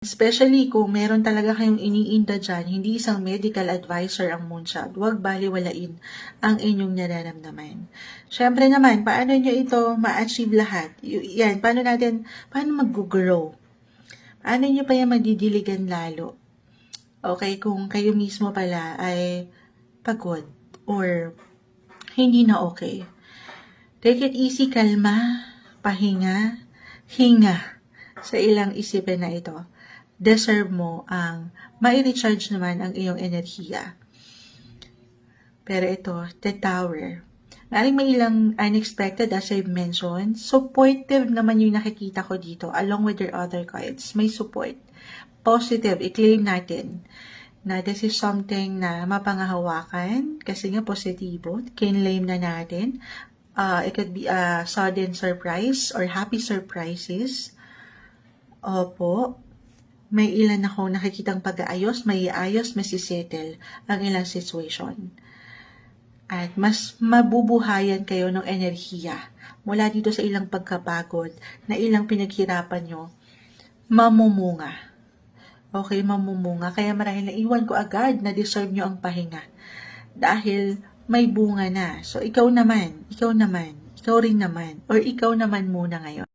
Especially kung meron talaga kayong iniinda dyan, hindi isang medical advisor ang moonshot, huwag baliwalain ang inyong nararamdaman. Siyempre naman, paano nyo ito ma-achieve lahat? Yan, paano mag-grow? Paano nyo pa yan madidiligan lalo? Okay, kung kayo mismo pala ay pagod or hindi na okay. Take it easy, kalma, pahinga, hinga sa ilang isipin na ito. Deserve mo ang mai-recharge naman ang iyong enerhiya. Pero ito, the Tower. Maring may ilang unexpected, as I've mentioned. Supportive naman yung nakikita ko dito along with your other cards. May support. Positive, i-claim natin na this is something na mapangahawakan kasi nga positibo. Kinlaim na natin. It could be a sudden surprise or happy surprises. Opo. May ilan akong nakikitang pag-aayos, may iayos, masisettle ang ilang situation. At mas mabubuhayan kayo ng enerhiya mula dito sa ilang pagkapagod na ilang pinaghirapan nyo, mamumunga. Okay, mamumunga. Kaya marahil naiwan ko agad na deserve nyo ang pahinga. Dahil may bunga na. So, ikaw rin naman, or ikaw naman muna ngayon.